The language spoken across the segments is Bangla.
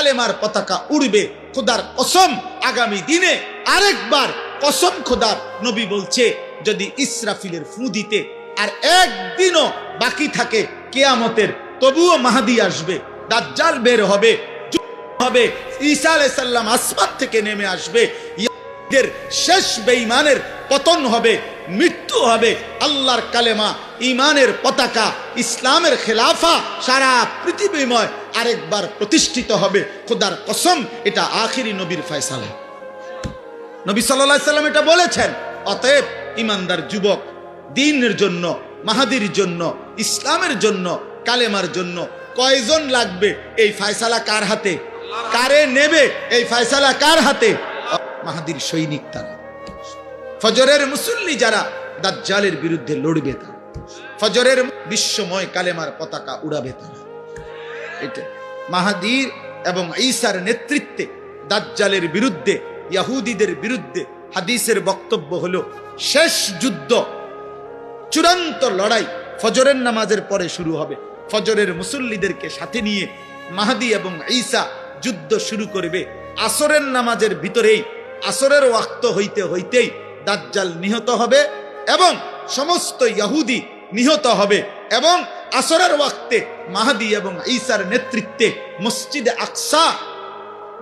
কালেমার পতাকা উড়বে। খোদার কসম, আগামী দিনে আরেকবার কসম খোদার, নবী বলছে যদি ইসরাফিলের ফু দিতে আর একদিনও বাকি থাকে কিয়ামতের, তবুও মাহদী আসবে, দাজ্জাল বের হবে, হবে, ঈসা আলাইহিস সালাম আসমান থেকে নেমে আসবে, ইহুদীদের শেষ বেঈমানের পতন হবে, মৃত্যু হবে, আল্লাহর কালেমা, ঈমানের পতাকা, ইসলামের খেলাফা সারা পৃথিবীময় আরেকবার প্রতিষ্ঠিত হবে। খোদার কসম, এটা আখিরি নবীর ফয়সালা। নবী সাল্লাল্লাহু আলাইহি সাল্লাম এটা বলেছেন। অতএব ঈমানদার যুবক, দ্বীনের জন্য, মাহাদির জন্য, ইসলামের জন্য, কালেমার জন্য কয়জন লাগবে? এই ফয়সালা কার হাতে? কারে নেবে? এই ফয়সালা কার হাতে? মাহাদির সৈনিক তারা, ফজরের মুসল্লি যারা, দাজ্জালের বিরুদ্ধে লড়বে তারা, ফজরের বিশ্বময় কালেমার পতাকা উড়াবে তারা। এটা মাহাদির এবং ঈসার নেতৃত্বে দাজ্জালের বিরুদ্ধে, ইহুদিদের বিরুদ্ধে হাদিসের বক্তব্য হলো শেষ যুদ্ধ, চূড়ান্ত লড়াই ফজরের নামাজের পরে শুরু হবে। ফজরের মুসল্লিদেরকে সাথে নিয়ে মাহদী এবং ঈসা যুদ্ধ শুরু করবে। আসরের নামাজের ভিতরেই, আসরের ওয়াক্ত হইতে হইতেই দাজ্জাল নিহত হবে এবং সমস্ত ইহুদি নিহত হবে, এবং আসরের ওয়াক্তে মাহদী এবং ঈসার নেতৃত্বে মসজিদে আকসা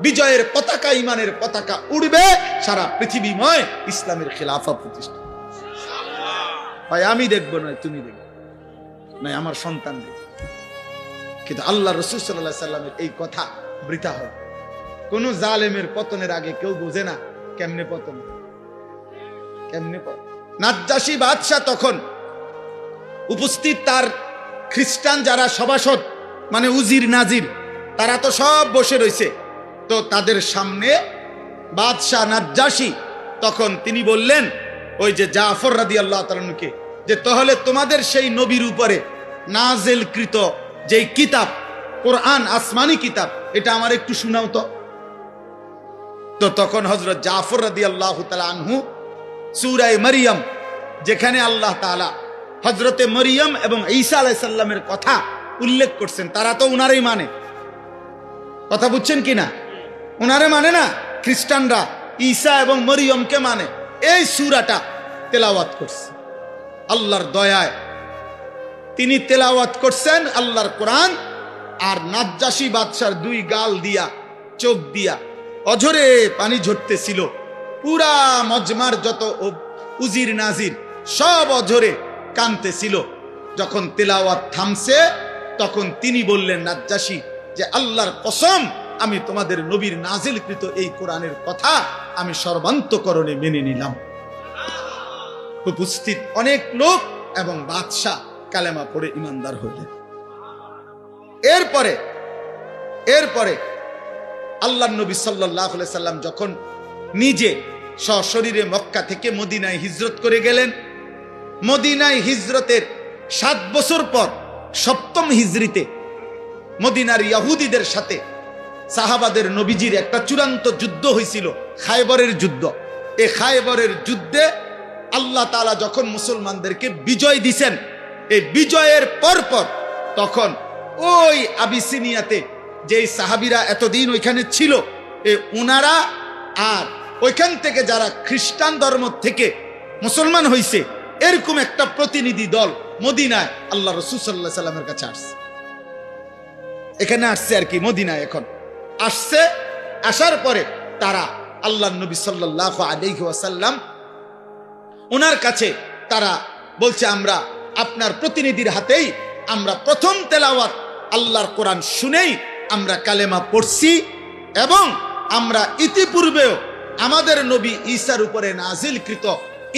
বিজয়ের পতাকা, ঈমানের পতাকা উড়বে, সারা পৃথিবীময় ইসলামের খেলাফা প্রতিষ্ঠা। ভাই আমি দেখবো নয় তুমি দেখবে, নয় আমার সন্তান দেখবে, কিন্তু আল্লাহ রাসূল সাল্লাল্লাহু আলাইহি সাল্লামের এই কথা বৃথা হয়। কোন জালেমের পতনের আগে কেউ বোঝে না কেমনে পতন, কেমনে পতন। নাজ্জাশী বাদশাহ তখন উপস্থিত, তার খ্রিস্টান যারা সভাসদ, মানে উজির নাজির, তারা তো সব বসে রয়েছে। তো তাদের সামনে বাদশাহ নাজ্জাশী তখন তিনি বললেন ওই যে জাফর রাদিয়াল্লাহু তাআলা আনহুকে, যে তাহলে তোমাদের সেই নবীর উপরে নাজিলকৃত যেই কিতাব কোরআন, আসমানি কিতাব, এটা আমার একটু শোনাও তো। তো তখন হযরত জাফর রাদিয়াল্লাহু তাআলা আনহু সূরা মারইয়াম, যেখানে আল্লাহ তাআলা হযরতে মরিয়ম এবং ঈসা আলাইহিস সালামের কথা উল্লেখ করছেন, তারা তো উনারই মানে, কথা বুঝছেন কিনা? উনারে মানে না, খ্রিস্টানরা ঈসা এবং মরিয়মকে মানে। এই সূরাটা তেলাওয়াত করছে আল্লাহর দয়ায়, তিনি তেলাওয়াত করছেন আল্লাহর কোরআন, আর নাজ্জাশী বাদশার দুই গাল দিয়া, চোখ দিয়া অঝরে পানি ঝরতেছিল। পুরা মজমার যত উজির নাজির সব অঝরে কাঁদতেছিল। যখন তেলাওয়াত থামছে তখন তিনি বললেন, নাজ্জাশী, যে আল্লাহর কসম, আমি তোমাদের নবীর নাজিলকৃত এই কোরআনের কথা আমি সর্বান্তকরণে মেনে নিলাম। উপস্থিত অনেক লোক এবং বাদশাহ কালেমা পড়ে ঈমানদার হইলেন। এরপরে আল্লাহর নবী সাল্লাল্লাহু আলাইহি সাল্লাম যখন নিজে সশরীরে মক্কা থেকে মদিনায় হিজরত করে গেলেন, মদিনায় হিজরতের 7 বছর পর 7ম হিজরিতে মদিনার ইহুদিদের সাথে সাহাবাদের নবীজির একটা চূড়ান্ত যুদ্ধ হয়েছিল, খায়বরের যুদ্ধ। এই খায়বরের যুদ্ধে আল্লাহ তাআলা যখন মুসলমানদেরকে বিজয় দিছেন, এই বিজয়ের পরপর তখন ওই আবিসিনিয়াতে যেই সাহাবীরা এতদিন ওইখানে ছিল, উনারা আর ওইখান থেকে যারা খ্রিস্টান ধর্ম থেকে মুসলমান হইছে, এরকম একটা প্রতিনিধি দল মদিনায় আল্লাহ রাসূল সাল্লাল্লাহু আলাইহি সাল্লামের কাছে আসছে। এখানে আসছে আর কি, মদিনায় এখন আসছে। আসার পরে তারা আল্লাহর নবী সাল্লাল্লাহু আলাইহি ওয়াসাল্লাম ওনার কাছে তারা বলছে, আমরা আপনার প্রতিনিধির হাতেই আমরা প্রথম তেলাওয়াত আল্লাহর কোরআন শুনেই আমরা কালেমা পড়ছি, এবং আমরা ইতিপূর্বেও আমাদের নবী ঈসার উপরে নাজিলকৃত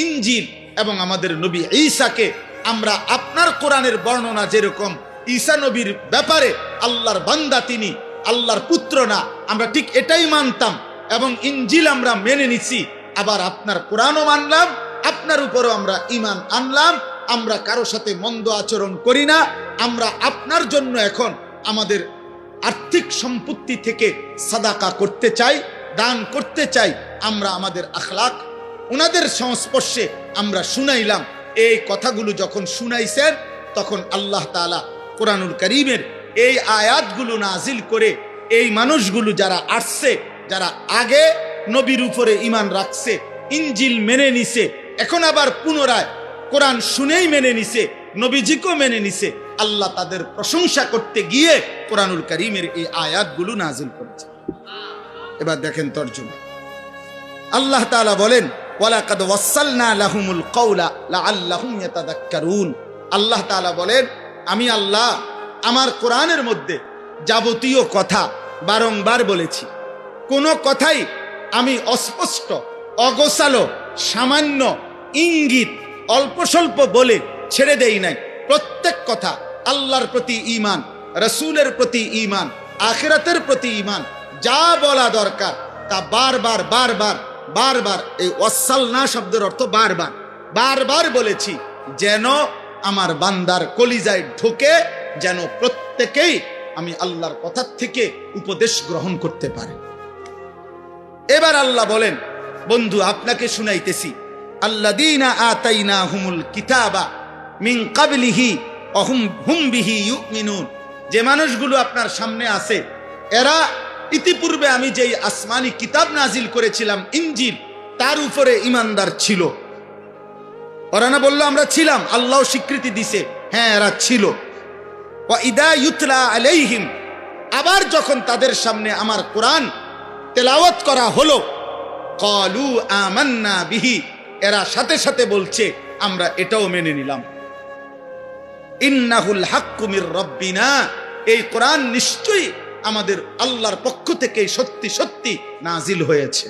ইনজিল এবং আমাদের নবী ঈসাকে আমরা আপনার কোরআনের বর্ণনা যেরকম ঈসা নবীর ব্যাপারে আল্লাহর বান্দা, তিনি আল্লাহর পুত্র না, আমরা ঠিক এটাই মানতাম, এবং ইনজিল আমরা মেনে নিছি, আবার আপনার কোরআনও মানলাম, আপনার উপরও আমরা ঈমান আনলাম। আমরা কারো সাথে মন্দ আচরণ করি না। আমরা আপনার জন্য এখন আমাদের আর্থিক সম্পত্তি থেকে সাদাকা করতে চাই, দান করতে চাই। আমরা আমাদের আখলাক ওনাদের সংস্পর্শে আমরা শুনাইলাম। এই কথাগুলো যখন শুনাইছেন তখন আল্লাহ তাআলা কোরআনুল কারীমের এই আয়াতগুলো নাজিল করে এই মানুষগুলো যারা আসছে, যারা আগে নবীর উপরে ঈমান রাখছে, ইনজিল মেনে নিছে, এখন আবার পুনরায় কোরআন শুনেই মেনে নিছে, নবীজিকেও মেনে নিছে, আল্লাহ তাদের প্রশংসা করতে গিয়ে কোরআনুল কারীমের এই আয়াতগুলো নাজিল করেছে। এবার দেখেন তরজমা। আল্লাহ তাআলা বলেন, ওয়ালাকাদ ওয়াসালনা লাহুমুল কওলা লাআল্লাহুম ইয়াতাযাক্কারুন। আল্লাহ তাআলা বলেন, আমি আল্লাহ আমার কোরআনের মধ্যে যাবতীয় কথা বারংবার বলেছি। কোনো কথাই আমি অস্পষ্ট, অগোছালো, সামান্য ইঙ্গিত, অল্প স্বল্প বলে ছেড়ে দেই নাই। প্রত্যেক কথা আল্লাহর প্রতি ঈমান, রাসূলের প্রতি ঈমান, আখিরাতের প্রতি ঈমান, যা বলা দরকার তা বারবার বারবার বারবার, এই ওয়াসালনা শব্দের অর্থ বারবার বারবার বলেছি, যেন আমার বান্দার কলিজায় ঢোকে, যেন প্রত্যেকেই আমি আল্লাহর কথা থেকে উপদেশ গ্রহণ করতে পারে। এবার আল্লাহ বলেন, বন্ধু আপনাকে শুনাইতেছি, আল্লাযীনা আতাইনাহুমুল কিতাবা মিন ক্বাবলিহি ওয়া হুম বিহি ইউমিনুন। যে মানুষগুলো আপনার সামনে আছে, এরা ইতিপূর্বে আমি যেই আসমানি কিতাব নাজিল করেছিলাম ইনজিল, তার উপরে ঈমানদার ছিল। ওরা না বললো আমরা ছিলাম, আল্লাহ স্বীকৃতি দিছে, হ্যাঁ এরা ছিল। ওয়া ইদা ইউতলা আলাইহিম, আবার যখন তাদের সামনে আমার কোরআন তেলাওয়াত করা হলো, ক্বালু আমান্না বিহি, এরা সাথে সাথে বলছে আমরা এটাও মেনে নিলাম। ইন্নাহুল হাক্কু মির রাব্বিনা, এই কোরআন নিশ্চয়ই আমাদের আল্লাহর পক্ষ থেকে সত্যি সত্যি নাজিল হয়েছে।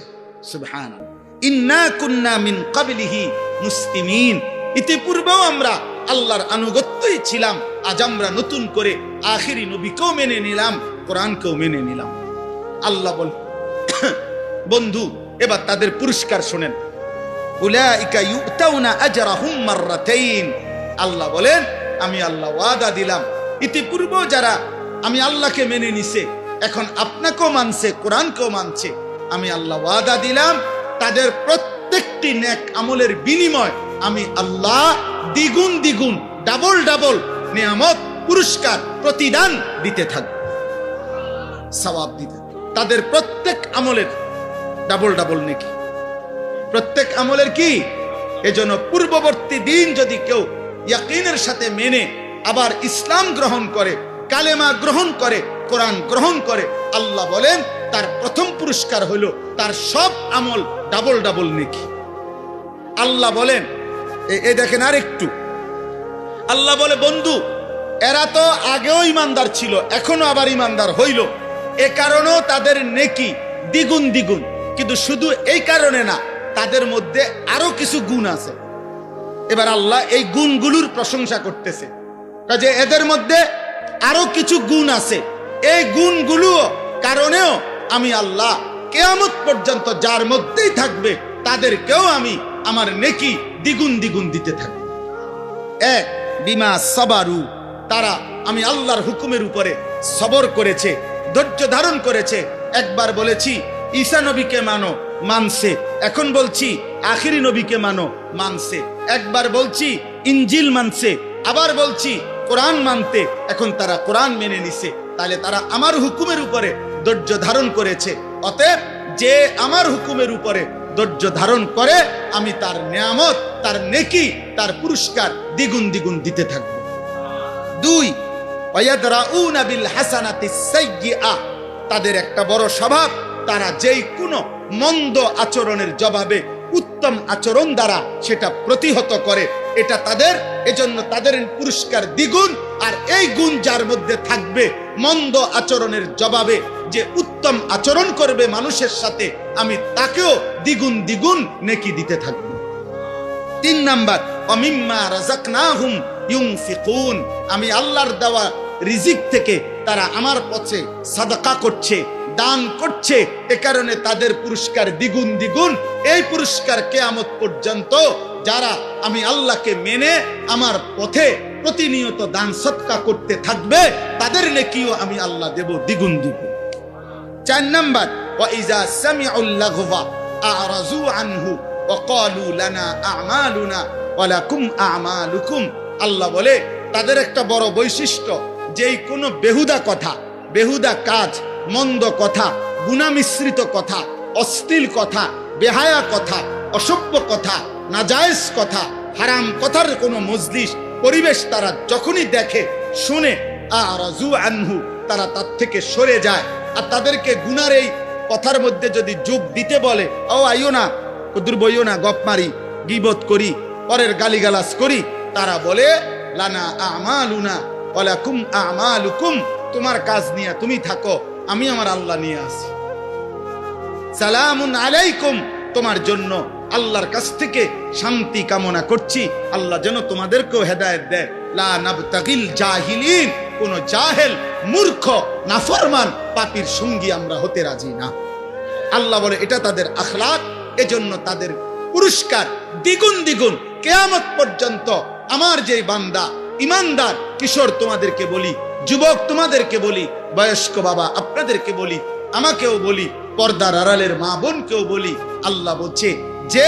সুবহানাল্লাহ। ইন্না কুন্না মিন ক্বাবলিহি মুসলিমিন, ইতিপূর্বেও আমরা আল্লাহর আনুগত্যই ছিলাম, আজ আমরা নতুন করে আখিরি নবীকেও মেনে নিলাম, কোরআনকেও মেনে নিলাম। আল্লাহ বল, বন্ধু এবার তাদের পুরস্কার শোনেন। উলাইকা ইউতাউনা আজরাহুম মাররাতাইন। আল্লাহ বলেন, আমি আল্লাহ ওয়াদা দিলাম, ইতিপূর্বেও যারা আমি আল্লাহকে মেনে নিছে, এখন আপনাকেও মানছে, কোরআনকেও মানছে, আমি আল্লাহ ওয়াদা দিলাম তাদের প্রত্যেকটি নেক আমলের বিনিময় আমি আল্লাহ দ্বিগুণ দ্বিগুণ, ডাবল ডাবল নিয়ামত, পুরস্কার, প্রতিদান দিতে থাকব, সওয়াব দিতে। তাদের প্রত্যেক আমলের ডাবল ডাবল নেকি, প্রত্যেক আমলের কি। এজন্য পূর্ববর্তী দিন যদি কেউ ইয়াকিনের সাথে মেনে আবার ইসলাম গ্রহণ করে, কালেমা গ্রহণ করে, কোরআন গ্রহণ করে, আল্লাহ বলেন তার প্রথম পুরস্কার হলো তার সব আমল ডাবল ডাবল নেকি। আল্লাহ বলেন, এ দেখেন আরেকটু, আল্লাহ বলে, বন্ধু এরা তো আগেও ইমানদার ছিল, এখনো আবার ইমানদার হইল, এ কারণেও তাদের নেকি দ্বিগুণ দ্বিগুণ। কিন্তু শুধু এই কারণে না, তাদের মধ্যে আরো কিছু গুণ আছে। এবার আল্লাহ এই গুণগুলোর প্রশংসা করতেছে, যে এদের মধ্যে আরো কিছু গুণ আছে, এই গুণগুলো কারণেও আমি আল্লাহ কিয়ামত পর্যন্ত যার মধ্যেই থাকবে তাদেরকেও আমি আমার নেকি দ্বিগুণ দ্বিগুণ দিতে থাকব। এক, বিমা সাবারু, তারা আমি আল্লাহর হুকুমের উপরে সবর করেছে, ধৈর্য ধারণ করেছে। একবার বলেছি ঈসা নবীকে মানো, মানছে। এখন বলছি আখিরি নবীকে মানো, মানছে। একবার বলছি ইনজিল মানছে, আবার বলছি কোরআন মানতে, এখন তারা কোরআন মেনে নিছে। তাহলে তারা আমার হুকুমের উপরে ধৈর্য ধারণ করেছে। অতএব যে আমার হুকুমের উপরে ধৈর্য ধারণ করে, আমি তার নিয়ামত, তার নেকি, তার পুরস্কার দ্বিগুণ দ্বিগুণ দিতে থাকব। দুই, ওয়ায়াদরাউনা বিল হাসানাতিস সাইয়্যিআহ, তাদের একটা বড় স্বভাব, তারা যেই কোনো মন্দ আচরণের জবাবে উত্তম আচরণ দ্বারা সেটা প্রতিহত করে। এটা তাদের, এজন্য তাদের পুরস্কার দ্বিগুণ। আর এই গুণ যার মধ্যে থাকবে, মন্দ আচরণের জবাবে যে উত্তম আচরণ করবে মানুষের সাথে, আমি তাকেও দ্বিগুণ দ্বিগুণ নেকি দিতে থাকব। তিন নাম্বার, ওয়ামিম্মা রাযাকনাহুম ইউনফিকুন, আমি আল্লাহর দেওয়া রিজিক থেকে তারা আমার পথে সাদাকা করছে, দান করছে, এ কারণে তাদের পুরস্কার দ্বিগুণ দ্বিগুণ। এই পুরস্কার কিয়ামত পর্যন্ত যারা আমি আল্লাহকে মেনে আমার পথে প্রতিনিয়ত দান সদকা করতে থাকবে, তাদের নেকিও আমি আল্লাহ দেব দ্বিগুণ দ্বিগুণ। চার নাম্বার, ওয়া ইযা সামিউল লাগওয়া আ'রাযু আনহু ওয়া ক্বালু লানা আ'মালুনা ওয়া লাকুম আ'মালুকুম। আল্লাহ বলে তাদের একটা বড় বৈশিষ্ট্য, যেই কোনো বেহুদা কথা, বেহুদা কাজ, মন্দ কথা, গুনামিশ্রিত কথা, অশ্লীল কথা, বেহায়া কথা, অসভ্য কথা, নাজায়েজ কথা, হারাম কথার কোনো মজলিস পরিবেশ তারা যখনই দেখে শুনে আরাজু আনহু, তারা তার থেকে সরে যায়। আর তাদেরকে গুনার এই কথার মধ্যে যদি যোগ দিতে বলে, ও আইও না, কুদুর বইও না, গপ মারি, গীবত করি, পরের গালিগালাজ করি, তারা বলে লানা আমালুনা ওয়ালাকুম আমালুকুম, তোমার কাজ নিয়ে তুমি থাকো, আমি আমার আল্লাহ নিয়ে আসি। সালামুন আলাইকুম, তোমার জন্য আল্লাহর কাছ থেকে শান্তি কামনা করছি, আল্লাহ যেন তোমাদেরকেও হেদায়েত দেয়। লা নাবতাগিল জাহিলিন, কোন জাহেল, মূর্খ, নাফরমান, পাপীর সঙ্গী আমরা হতে রাজি না। আল্লাহ বলে এটা তাদের আখলাক, এজন্য তাদের পুরস্কার দ্বিগুণ দ্বিগুণ কিয়ামত পর্যন্ত। আমার যে বান্দা ইমানদার, কিশোর তোমাদেরকে বলি, যুবক তোমাদেরকে বলি, বয়স্ক বাবা আপনাদেরকে বলি, আমাকেও বলি, পর্দার আড়ালের মা বোনকেও বলি, আল্লাহ বলছে যে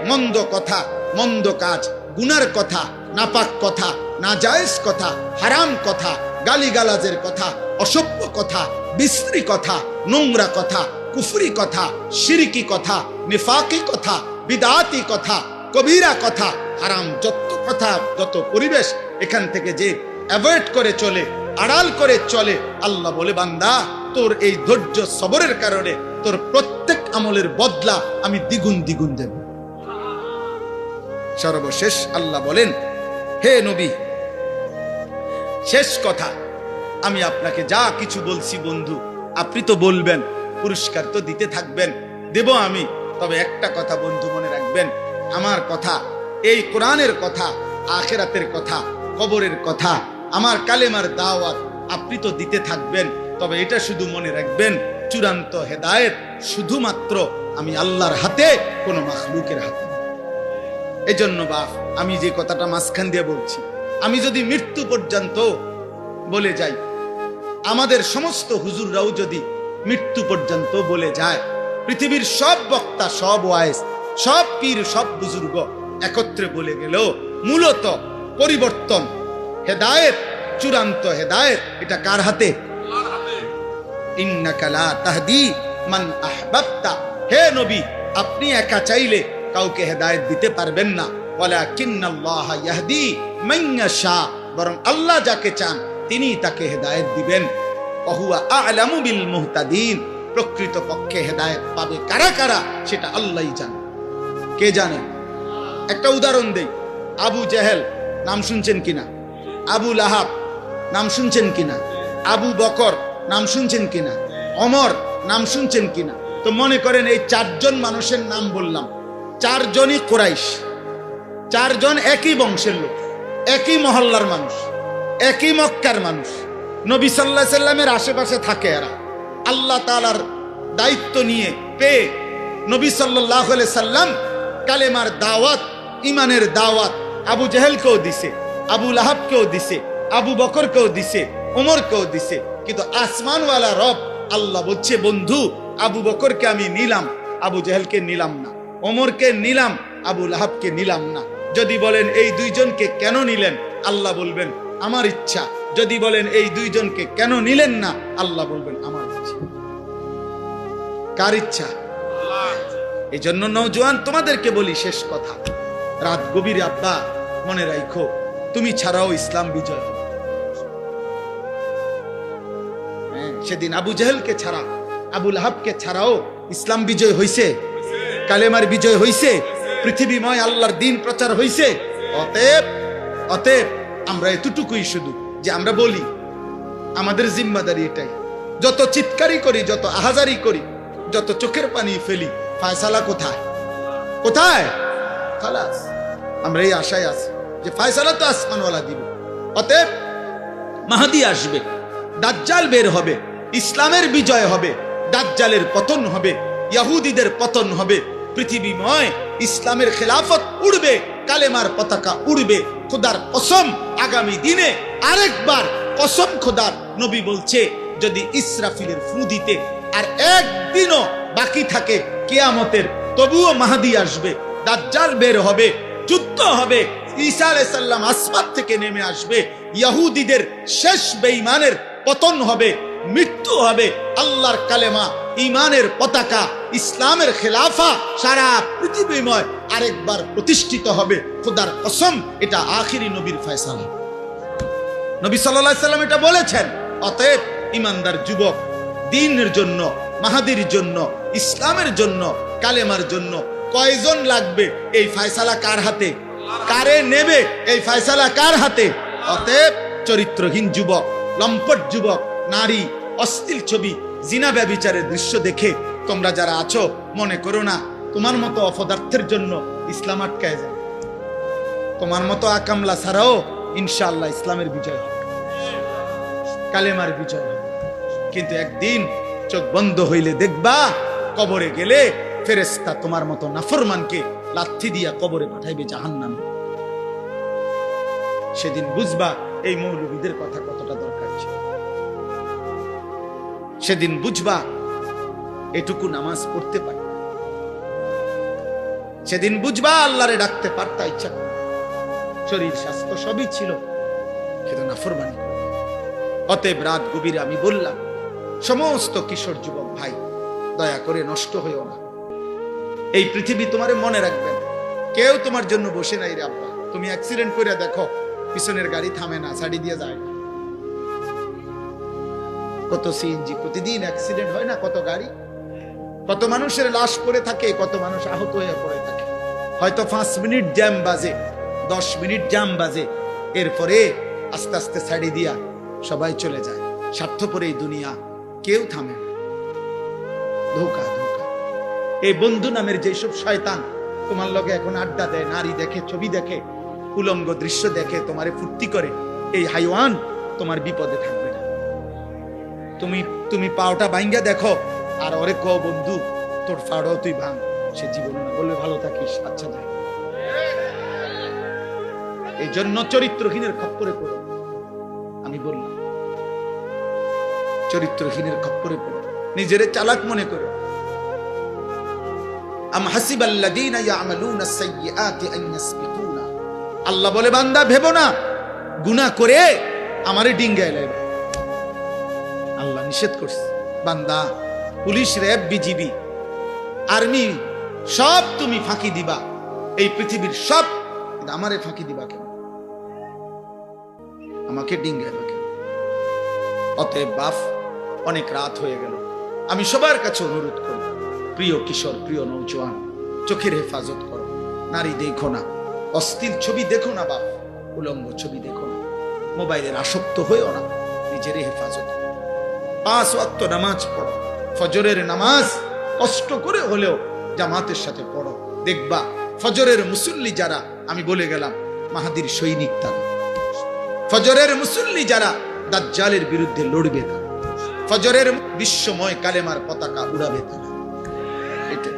মন্দ কথা, মন্দ কাজ, গুনার কথা, নাপাক কথা, নাজায়েজ কথা, হারাম কথা, গালিগালাজের কথা, অসভ্য কথা, বিশ্রী কথা, নোংরা কথা, কুফরি কথা, শিরকি কথা, নিফাকি কথা, বিদআতি কথা, কবিরা কথা, হারাম যত কথা, যত পরিবেশ, এখান থেকে যে অ্যাভয়েড করে চলে, আড়াল করে চলে, আল্লাহ বলে বান্দা তোর এই ধৈর্য সবরের কারণে তোর প্রত্যেক আমলের বদলা আমি দ্বিগুণ দ্বিগুণ দেব। সর্বশেষ আল্লাহ বলেন, হে নবী, শেষ কথা, আমি আপনাকে যা কিছু বলছি বন্ধু, আপনি তো বলবেন, পুরস্কার তো দিতে থাকবেন, দেব আমি। তবে একটা কথা বন্ধু মনে রাখবেন, আমার কথা, এই কোরআনের কথা, আখিরাতের কথা, কবরের কথা, আমার কালেমার দাওয়াত আপনি তো দিতে থাকবেন। তবে এটা শুধু মনে রাখবেন, চূড়ান্ত হেদায়েত শুধুমাত্র আমি আল্লাহর হাতে, কোনো মাখলুকের হাতে। এজন্য বাপ, আমি যে কথাটা মাঝখান দিয়ে বলছি, আমি যদি মৃত্যু পর্যন্ত বলে যাই, আমাদের সমস্ত হুজুররাও যদি মৃত্যু পর্যন্ত বলে যায়, পৃথিবীর সব বক্তা, সব ওয়াইজ, সব পীর, সব বুজুর্গ একত্রে বলে গেল, মূলত পরিবর্তন, হেদায়েত, চূড়ান্ত হেদায়েত এটা কার হাতে? ইন্নাকা লা তাহদি মান আহবাবতা, হে নবী, আপনি একা চাইলে কাউকে হেদায়েত দিতে পারবেন না। ওয়ালাকিন্নাল্লাহ ইয়াহদি মান ইয়াশা, বরং আল্লাহ যাকে চান তিনি তাকে হেদায়েত দিবেন। ওহুয়া আ'লামু বিল মুহতাদিন, প্রকৃত পক্ষে হেদায়েত পাবে কারা কারা সেটা আল্লাহই জানে। কে জানে? একটা উদাহরণ দেই, আবু জেহেল নাম শুনছেন কিনা? আবু লাহাব নাম শুনছেন কিনা? আবু বকর নাম শুনছেন কিনা? ওমর নাম শুনছেন কিনা? তো মনে করেন এই চারজন মানুষের নাম বললাম, চারজনই কুরাইশ, চারজন একই বংশের লোক, একই মহল্লার মানুষ, একই মক্কার মানুষ, নবী সাল্লাল্লাহু আলাইহি সাল্লামের আশেপাশে থাকে। এরা আল্লাহ তাআলার দায়িত্ব নিয়ে পেয়ে নবী সাল্লাল্লাহু আলাইহি সাল্লাম কালেমার দাওয়াত, ইমানের দাওয়াত আবু জেহেলকেও দিছে, আবু লাহাবকেও দিছে, আবু বকরকেও দিছে, ওমরকেও দিছে। কিন্তু আসমানওয়ালা রব আল্লাহ বলছে, বন্ধু আবু বকরকে আমি নিলাম, আবু জেহেলকে নিলাম না, ওমরকে নিলাম, আবু লাহাবকে নিলাম না। যদি বলেন এই দুইজনকে কেন নিলেন, আল্লাহ বলবেন আমার ইচ্ছা। যদি বলেন এই দুইজনকে কেন নিলেন না, আল্লাহ বলবেন আমার ইচ্ছা। কার ইচ্ছা? এই জন্য নওজোয়ান তোমাদেরকে বলি, শেষ কথা, রাত গভীরে আব্বা মনে রাখো, তুমি ছাড়াও ইসলাম বিজয় হবে। সেদিন আবু জেহেলকে ছাড়া, আবু লাহাবকে ছাড়াও ইসলাম বিজয় হইছে, কালেমার বিজয় হইছে, পৃথিবীময় আল্লাহর দ্বীন প্রচার হইছে। অতএব আমরা এতটুকুই শুধু যে আমরা বলি, আমাদের জিম্মাদারি এটাই, যত চিৎকারি করি, যত আহাজারি করি, যত চোখের পানি ফেলি, ফায়সালা কোথায়? কোথায়? খালাস, আমরা এই আশায় আছি যে ফায়সালা তো আসমানওয়ালা দিবে। অতএব মাহদী আসবে, দাজ্জাল বের হবে, ইসলামের বিজয় হবে, দাজ্জালের পতন হবে, ইহুদিদের পতন হবে, পৃথিবীময় ইসলামের খেলাফত উড়বে, কালেমার পতাকা উড়বে। খোদার কসম, আগামী দিনে আরেকবার কসম খোদার, নবী বলছে যদি ইসরাফিলের ফু দিতে আর একদিনও বাকি থাকে কিয়ামতের, তবুও মাহদী আসবে, দাজ্জাল বের হবে, যুদ্ধ হবে, ঈসা আলাইহিস সালাম আসমান থেকে নেমে আসবে, ইহুদিদের শেষ বেঈমানের পতন হবে, মৃত্যু হবে, আল্লাহর কালেমা, ইমানের পতাকা, ইসলামের খেলাফা সারা পৃথিবীময় আরেকবার প্রতিষ্ঠিত হবে। খোদার কসম, এটা আখিরি নবীর ফয়সালা। নবী সাল্লাল্লাহু আলাইহি সাল্লাম এটা বলেছেন। অতএব ইমানদার যুবক, দ্বীনের জন্য, মাহাদির জন্য, ইসলামের জন্য, কালেমার জন্য কয়জন লাগবে? এই ফয়সালা কার হাতে? কারে নেবে? এই ফয়সালা কার হাতে? অতএব চরিত্রহীন যুবক, লম্পট যুবক, নারী, অশ্লীল ছবি, জিনা ব্যভিচারের দৃশ্য দেখে তোমরা যারা আছো, মনে করো না তোমার মতো অপদার্থের জন্য ইসলাম আটকায় যায়। তোমার মতো আকামলা ছাড়াও ইনশাআল্লাহ ইসলামের বিজয় হবে, কালেমার বিজয় হবে। কিন্তু একদিন চোখ বন্ধ হইলে দেখবা, কবরে গেলে ফেরেশতা তোমার মতো নাফরমানকে লাথি দিয়া কবরে পাঠাইবে জাহান্নামে। সেদিন বুঝবা এই মৌলবীদের কথা কতটা দরকার ছিল। সেদিন বুঝবা এটুকু নামাজ পড়তে পারি। সেদিন বুঝবা আল্লাহরে ডাকতে পারতা ইচ্ছা করে, শরীর স্বাস্থ্য সবই ছিল, কিন্তু নাফরমানি। অতএব রাত গভীরে আমি বললাম, সমস্ত কিশোর যুবক ভাই, দয়া করে নষ্ট হইও না। এই পৃথিবী তোমারে মনে রাখবেন, কেউ তোমার জন্য বসে নাই রে আব্বা। তুমি অ্যাক্সিডেন্ট করে দেখো, পিছনের গাড়ি থামে না, ছাড়ি দিয়ে যায় না। কত সিএনজি প্রতিদিন অ্যাক্সিডেন্ট হয় না, কত গাড়ি, কত মানুষের লাশ পড়ে থাকে, কত মানুষ আহত হয়ে পড়ে থাকে। হয়তো 5 মিনিট জ্যাম বাজে, 10 মিনিট জ্যাম বাজে, এরপরে আস্তে আস্তে ছাড়ি দিয়া সবাই চলে যায়। স্বার্থপর এই দুনিয়া, কেউ থামে না। ধোঁকা ধোঁকা। এই বন্ধু নামের যেসব শয়তান তোমার লগে এখন আড্ডা দেয়, নারী দেখে, ছবি দেখে, উলঙ্গ দৃশ্য দেখে, তোমারে ফুর্তি করে, এই হাইওয়ান তোমার বিপদে থাকবে না। তুমি পাওটা ভাঙ্গা দেখো, আর ওরে কও বন্ধু তোর পাওটাও তুই ভাঙ, সে জীবন না বলবে ভালো থাকিস, আচ্ছা যাই। এই জন্য চরিত্রহীনের খপ্পরে পড়ো। আমি বললাম, চরিত্রহীনের খপ্পরে পড়ো, নিজেরে চালাক মনে করো। আম হাসিবাল্লাযীনা ইয়ামালুনা আস-সাইয়্যাতি আন ইয়াসবিকুনা, আল্লাহ বলে বান্দা ভেবো না গুনাহ করে আমারে ডিঙ্গায় লাইবে। আল্লাহ নিষেধ করছে, বান্দা পুলিশ, র্যাব, বিজিবি, আর্মি সব তুমি ফাঁকি দিবা, এই পৃথিবীর সব, কিন্তু আমারে ফাঁকি দিবা কেন? আমাকে ডিঙ্গাইবা কেন? অতএব বাপ, অনেক রাত হয়ে গেল, আমি সবার কাছে অনুরোধ করি, প্রিয় কিশোর, প্রিয় নৌজওয়ান, চোখের হেফাজত করো। নারী দেখো না, অশ্লীল ছবি দেখো না বাপ, উলঙ্গ ছবি দেখো না, মোবাইলের আসক্ত হয়েও না, নিজের হেফাজত করো। 5 ওয়াক্ত নামাজ পড়ো, ফজরের নামাজ কষ্ট করে হলেও জামাতের সাথে পড়ো। দেখবা ফজরের মুসল্লি যারা, আমি বলে গেলাম মাহাদির সৈনিক তারা। ফজরের মুসল্লি যারা, দাজ্জালের বিরুদ্ধে লড়বে তারা। ফজরের বিশ্বময় কালেমার পতাকা উড়াবে তারা। এটা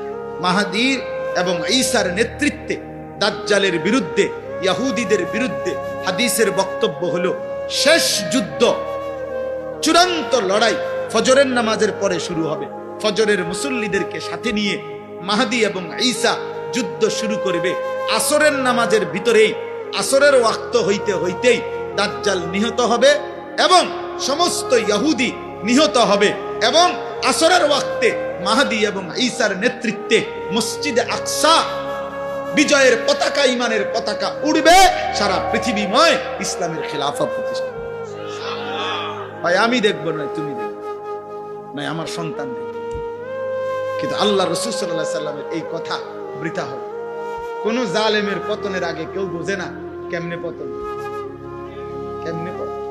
মাহাদির এবং ঈসার নেতৃত্বে দাজ্জালের বিরুদ্ধে, ইহুদিদের বিরুদ্ধে হাদিসের বক্তব্য হলো শেষ যুদ্ধ, চূড়ান্ত লড়াই ফজরের নামাজের পরে শুরু হবে। ফজরের মুসল্লিদেরকে সাথে নিয়ে মাহদি এবং ঈসা যুদ্ধ শুরু করবে। আসরের নামাজের ভিতরেই, আসরের ওয়াক্ত হইতে হইতেই দাজ্জাল নিহত হবে এবং সমস্ত ইহুদি নিহত হবে, এবং আসরের ওয়াক্তে মাহদি এবং ঈসার নেতৃত্বে মসজিদে আকসা বিজয়ের পতাকা, ইমানের পতাকা উড়বে, সারা পৃথিবীময় ইসলামের খেলাফত প্রতিষ্ঠা। ভাই আমি দেখবো না, তুমি দেখবে না, আমার সন্তান দেখবে, কিন্তু আল্লাহ রাসূল সাল্লাল্লাহু আলাইহি সাল্লামের এই কথা বৃথা হবে। কোন জালেমের পতনের আগে কেউ বোঝে না কেমনে পতন, কেমনে পতন।